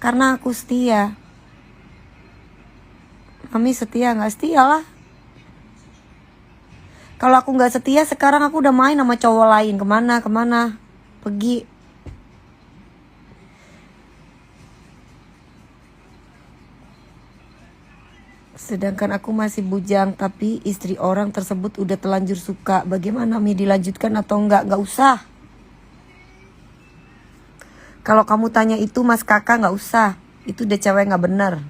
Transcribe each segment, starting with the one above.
Karena aku setia. Mami setia gak? Setia lah. Kalau aku gak setia, sekarang aku udah main sama cowok lain. Kemana pergi. Sedangkan aku masih bujang, tapi istri orang tersebut udah terlanjur suka. Bagaimana Mi, dilanjutkan atau enggak? Gak usah. Kalau kamu tanya itu Mas Kakak, gak usah. Itu udah cewek gak bener.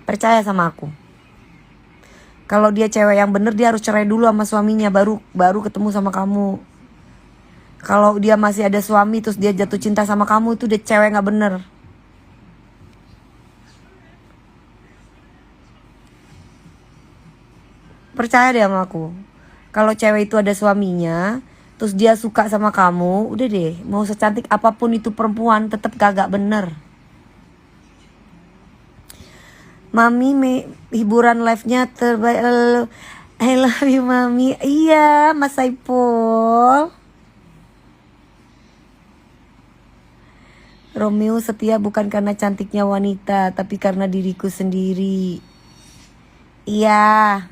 Percaya sama aku. Kalau dia cewek yang bener, dia harus cerai dulu sama suaminya, baru ketemu sama kamu. Kalau dia masih ada suami terus dia jatuh cinta sama kamu, itu udah cewek gak bener. Percaya deh sama aku. Kalau cewek itu ada suaminya, terus dia suka sama kamu, udah deh, mau secantik apapun itu perempuan, tetap gak bener. Mami, hiburan live-nya terbaik. I love you Mami. Iya Mas Saipul. Romeo setia bukan karena cantiknya wanita, tapi karena diriku sendiri. Iya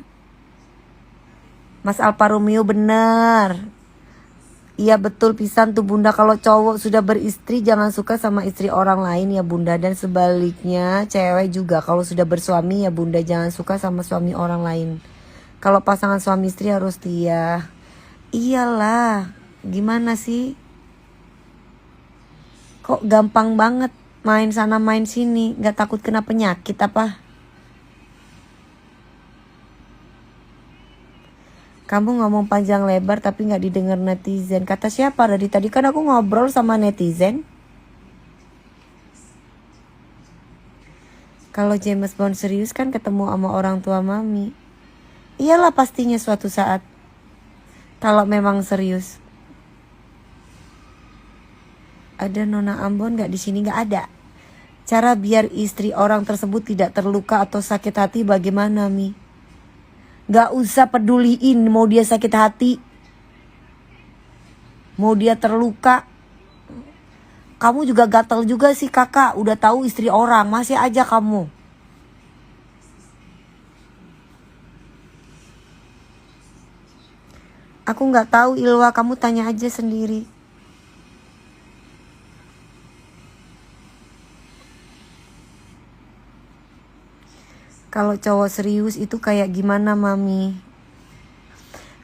Mas Alfa Romeo bener. Iya betul pisan tuh Bunda. Kalau cowok sudah beristri jangan suka sama istri orang lain ya Bunda. Dan sebaliknya cewek juga kalau sudah bersuami ya Bunda jangan suka sama suami orang lain. Kalau pasangan suami istri harus setia. Iyalah, gimana sih? Kok gampang banget main sana main sini, gak takut kena penyakit apa? Kamu ngomong panjang lebar tapi gak didengar netizen. Kata siapa? Dari tadi kan aku ngobrol sama netizen. Kalau James Bond serius kan ketemu sama orang tua Mami. Iyalah pastinya suatu saat. Kalau memang serius. Ada Nona Ambon gak di sini? Gak ada. Cara biar istri orang tersebut tidak terluka atau sakit hati bagaimana Mi? Gak usah peduliin mau dia sakit hati, mau dia terluka. Kamu juga gatel juga sih kakak. Udah tahu istri orang masih aja kamu. Aku gak tahu Ilwa, kamu tanya aja sendiri. Kalau cowok serius itu kayak gimana Mami?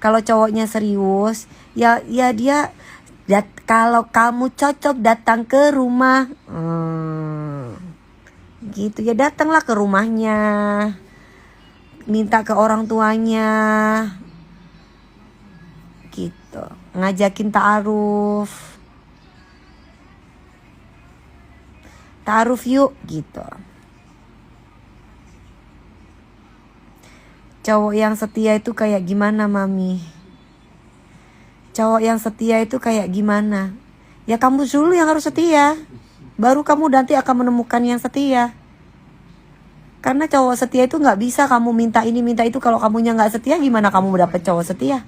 Kalau cowoknya serius, ya dia kalau kamu cocok datang ke rumah, gitu ya datanglah ke rumahnya, minta ke orang tuanya, gitu, ngajakin ta'aruf yuk, gitu. Cowok yang setia itu kayak gimana Mami? Cowok yang setia itu kayak gimana? Ya kamu dulu yang harus setia. Baru kamu nanti akan menemukan yang setia. Karena cowok setia itu gak bisa kamu minta ini minta itu. Kalau kamunya gak setia, gimana kamu dapet cowok setia?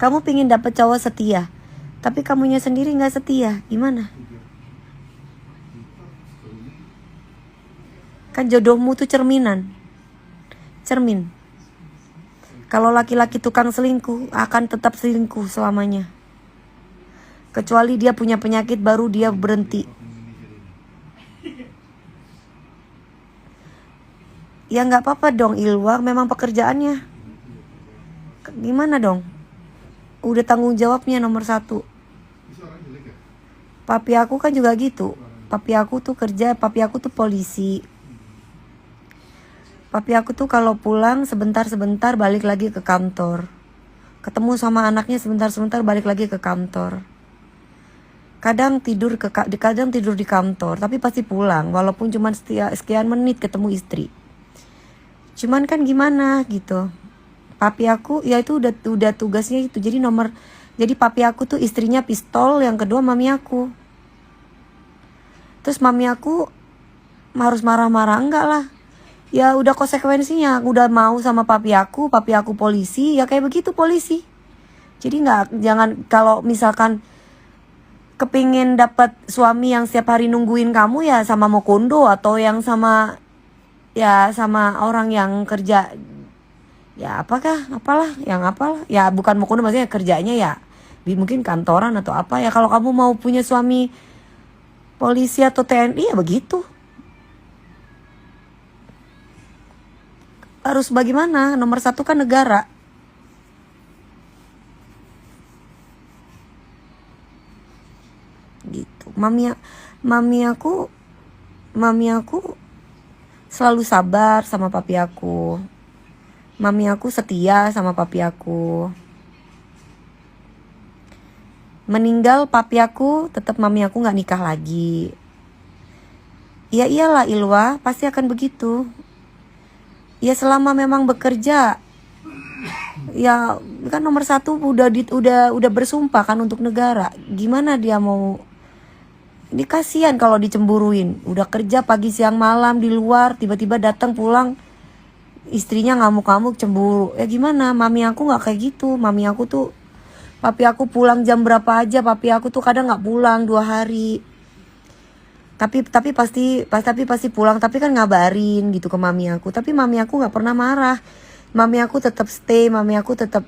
Kamu pingin dapet cowok setia, tapi kamunya sendiri gak setia, gimana? Kan jodohmu tuh cermin. Kalau laki-laki tukang selingkuh akan tetap selingkuh selamanya. Kecuali dia punya penyakit baru dia berhenti. Ya gak apa-apa dong Ilwa, memang pekerjaannya. Gimana dong? Udah tanggung jawabnya nomor 1. Papi aku kan juga gitu. Papi aku tuh polisi. Papi aku tuh kalau pulang sebentar-sebentar balik lagi ke kantor. Ketemu sama anaknya sebentar-sebentar balik lagi ke kantor. Kadang tidur di kantor, tapi pasti pulang walaupun cuma sekian menit ketemu istri. Cuman kan gimana gitu. Papi aku ya itu udah tugasnya itu. Jadi papi aku tuh istrinya pistol, yang kedua mami aku. Terus mami aku harus marah-marah, enggak lah. Ya udah konsekuensinya, udah mau sama papi aku polisi, ya kayak begitu polisi. Jadi jangan kalau misalkan kepingin dapat suami yang setiap hari nungguin kamu ya sama Mokondo, atau yang sama orang yang kerja ya apalah ya, bukan Mokondo, maksudnya kerjanya ya mungkin kantoran atau apa ya. Kalau kamu mau punya suami polisi atau TNI ya begitu. Harus bagaimana? Nomor satu kan negara. Gitu. Mami aku selalu sabar sama papi aku. Mami aku setia sama papi aku. Meninggal papi aku, tetap mami aku nggak nikah lagi. Ya iyalah Ilwa, pasti akan begitu. Ya selama memang bekerja, ya kan nomor satu udah bersumpah kan untuk negara. Gimana dia mau? Ini kasihan kalau dicemburuin. Udah kerja pagi siang malam di luar, tiba-tiba datang pulang istrinya ngamuk-ngamuk, cemburu. Ya gimana? Mami aku nggak kayak gitu. Mami aku tuh, papi aku pulang jam berapa aja, papi aku tuh kadang nggak pulang 2 hari. Tapi pasti pulang, tapi kan ngabarin gitu ke mami aku. Tapi mami aku nggak pernah marah. Mami aku tetap stay, mami aku tetap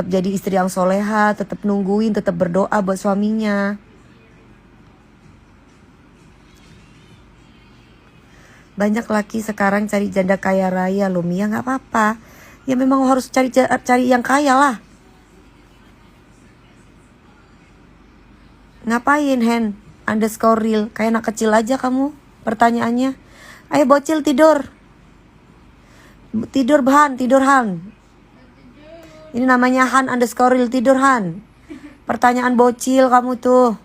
jadi istri yang soleha, tetap nungguin, tetap berdoa buat suaminya. Banyak laki sekarang cari janda kaya raya loh Mia, nggak apa-apa. Ya memang harus cari yang kaya lah. Ngapain _real kayak anak kecil aja kamu pertanyaannya. Ayo bocil tidur Han. Ini namanya Han_real, tidur Han. Pertanyaan bocil kamu tuh.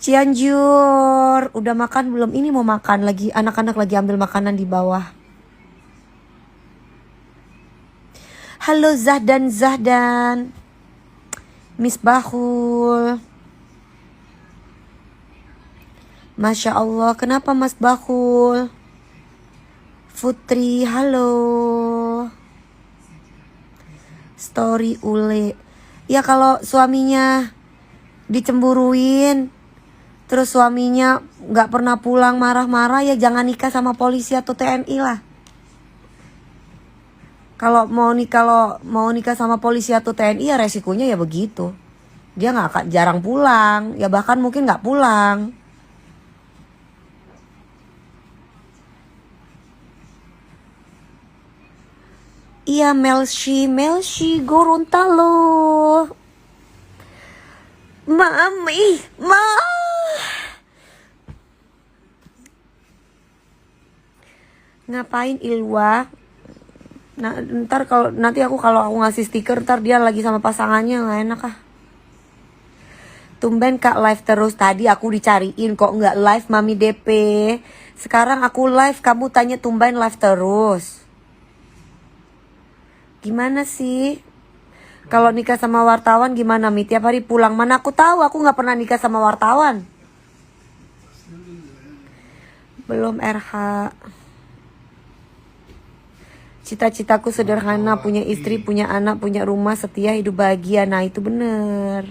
Cianjur, udah makan belum? Ini mau makan lagi, anak-anak lagi ambil makanan di bawah. Halo Zahdan, Miss Bahul. Masya Allah, kenapa Mas Bahul? Putri, halo. Story Ule. Ya kalau suaminya dicemburuin, terus suaminya gak pernah pulang, marah-marah, ya jangan nikah sama polisi atau TNI lah. Kalau mau nikah sama polisi atau TNI ya resikonya ya begitu. Dia nggak akan jarang pulang, ya bahkan mungkin nggak pulang. Iya Melshi Gorontalo. Mami, ngapain Ilwa? Nah, nanti aku kalau aku ngasih stiker, ntar dia lagi sama pasangannya, nggak enak ah. Tumben Kak live terus, tadi aku dicariin kok nggak live Mami DP. Sekarang aku live, kamu tanya tumben live terus. Gimana sih? Kalau nikah sama wartawan gimana Mi? Tiap hari pulang, mana aku tahu, aku nggak pernah nikah sama wartawan. Belum RH. Cita-citaku sederhana, punya istri, punya anak, punya rumah, setia, hidup bahagia. Nah itu bener.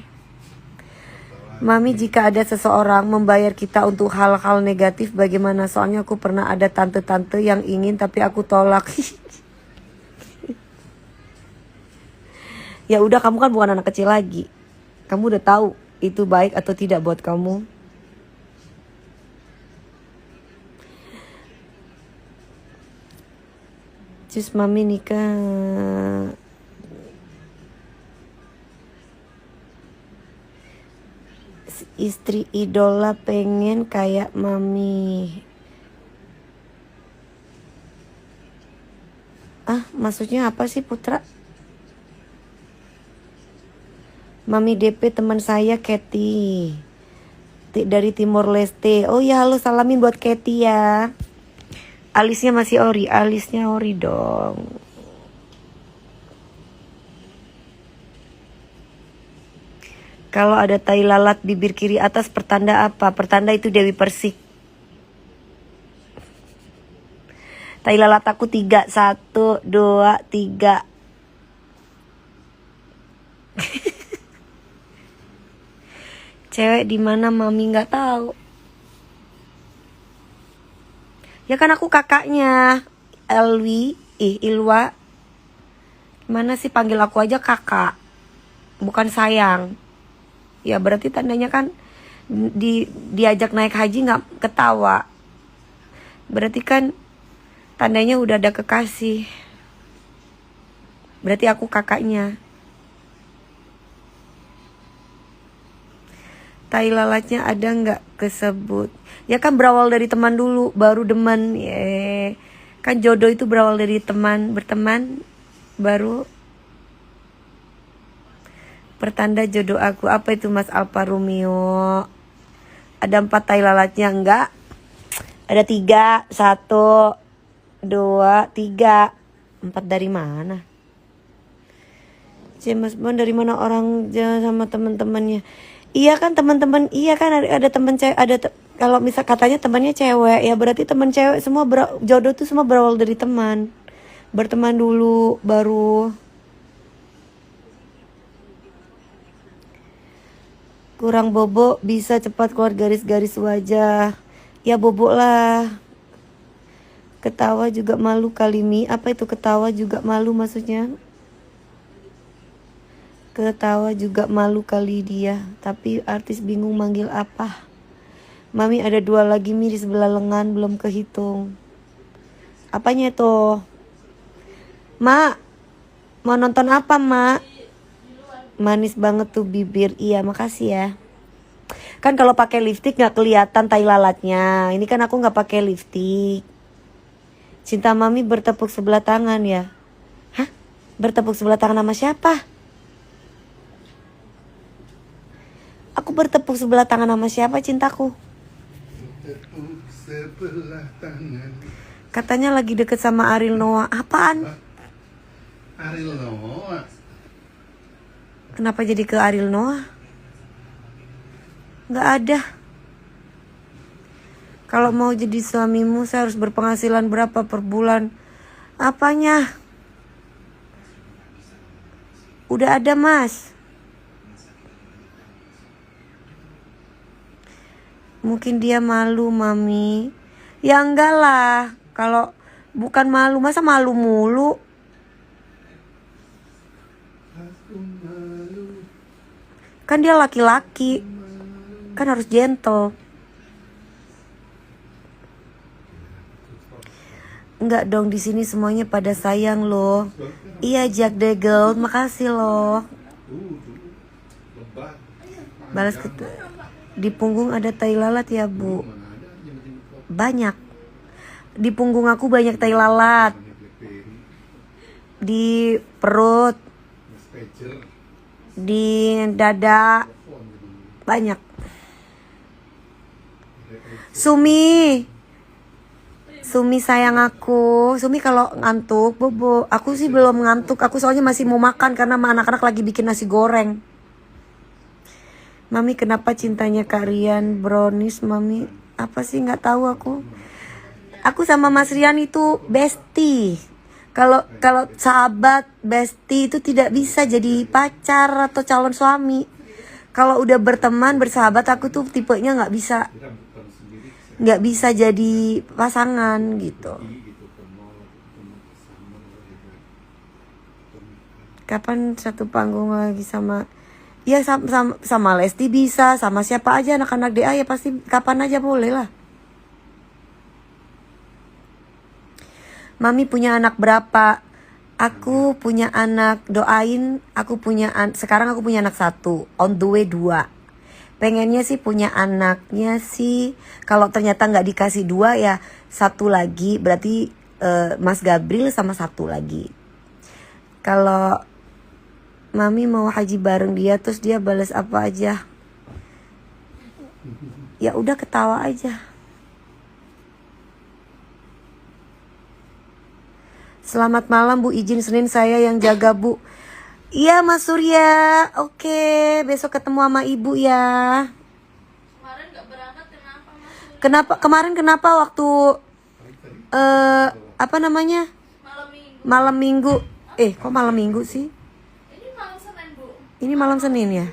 Mami, jika ada seseorang membayar kita untuk hal-hal negatif bagaimana? Soalnya aku pernah ada tante-tante yang ingin tapi aku tolak. Ya udah, kamu kan bukan anak kecil lagi. Kamu udah tahu itu baik atau tidak buat kamu. Cus Mami nikah. Istri idola pengen kayak Mami. Maksudnya apa sih Putra? Mami DP teman saya Kathy dari Timor Leste. Oh ya, halo, salamin buat Kathy ya. Alisnya masih ori, alisnya ori dong. Kalau ada tai lalat bibir kiri atas pertanda apa? Pertanda itu Dewi Persik. Tai lalat aku 3, 1, 2, 3. Cewek di mana mami nggak tahu. Ya kan aku kakaknya Ilwa. Gimana sih panggil aku aja kakak, bukan sayang. Ya berarti tandanya kan diajak naik haji nggak ketawa. Berarti kan tandanya udah ada kekasih. Berarti aku kakaknya. Tai lalatnya ada nggak kesebut? Ya kan berawal dari teman dulu, baru demen. Kan jodoh itu berawal dari teman, berteman, baru pertanda jodoh aku. Apa itu Mas Alfa Romeo? Ada 4 tai lalatnya enggak? Ada 3, 1, 2, 3. 4 dari mana? Mas Bon dari mana orang sama teman-temannya? Iya kan teman-teman, iya kan ada teman cewek, kalau misal katanya temannya cewek, ya berarti teman cewek semua jodoh tuh semua berawal dari teman. Berteman dulu baru kurang bobo bisa cepat keluar garis-garis wajah. Ya bobo lah. Ketawa juga malu kali Mi. Apa itu ketawa juga malu maksudnya? Ketawa juga malu kali dia. Tapi artis bingung manggil apa. Mami ada 2 lagi Mi di sebelah lengan belum kehitung. Apanya itu? Mak, mau nonton apa Mak? Manis banget tuh bibir. Iya makasih ya. Kan kalau pakai lipstik nggak kelihatan tai lalatnya. Ini kan aku nggak pakai lipstik. Cinta Mami bertepuk sebelah tangan ya. Hah? Bertepuk sebelah tangan sama siapa? Aku bertepuk sebelah tangan sama siapa cintaku? Bertepuk sebelah tangan. Katanya lagi deket sama Ariel Noah. Apaan? Ariel Noah. Kenapa jadi ke Ariel Noah? Nggak ada. Kalau mau jadi suamimu saya harus berpenghasilan berapa per bulan? Apanya? Udah ada Mas. Mungkin dia malu Mami. Ya enggak lah. Kalau bukan malu, masa malu mulu? Kan dia laki-laki. Kan harus gentle. Enggak dong, di sini semuanya pada sayang loh. Iya Jack Degel, makasih loh. Balas di punggung ada tai lalat ya Bu? Banyak. Di punggung aku banyak tai lalat. Di perut, di dada, banyak. Sumi sayang aku. Sumi kalau ngantuk bobo. Aku sih belum ngantuk. Aku soalnya masih mau makan karena anak-anak lagi bikin nasi goreng. Mami kenapa cintanya Kak Rian brownies Mami? Apa sih nggak tahu aku. Aku sama Mas Rian itu bestie. Kalau sahabat bestie itu tidak bisa jadi pacar atau calon suami. Kalau udah berteman bersahabat aku tuh tipenya nggak bisa jadi pasangan gitu. Kapan satu panggung lagi sama? Ya sama Lesti bisa, sama siapa aja anak-anak DA ya pasti kapan aja boleh lah. Mami punya anak berapa? Aku punya anak, doain aku punya sekarang aku punya anak 1, on the way 2. Pengennya sih punya anaknya sih, kalau ternyata nggak dikasih 2 ya 1 lagi, berarti Mas Gabriel sama 1 lagi. Kalau Mami mau haji bareng dia terus dia balas apa aja? Ya udah ketawa aja. Selamat malam Bu, izin Senin saya yang jaga Bu. Iya Mas Surya, oke, besok ketemu sama Ibu ya. Kemarin gak berangkat kenapa Mas Surya? Kemarin kenapa waktu apa namanya? Malam minggu. Malam minggu. Kok malam minggu sih? Ini malam Senin, Bu. Ini malam Senin ya?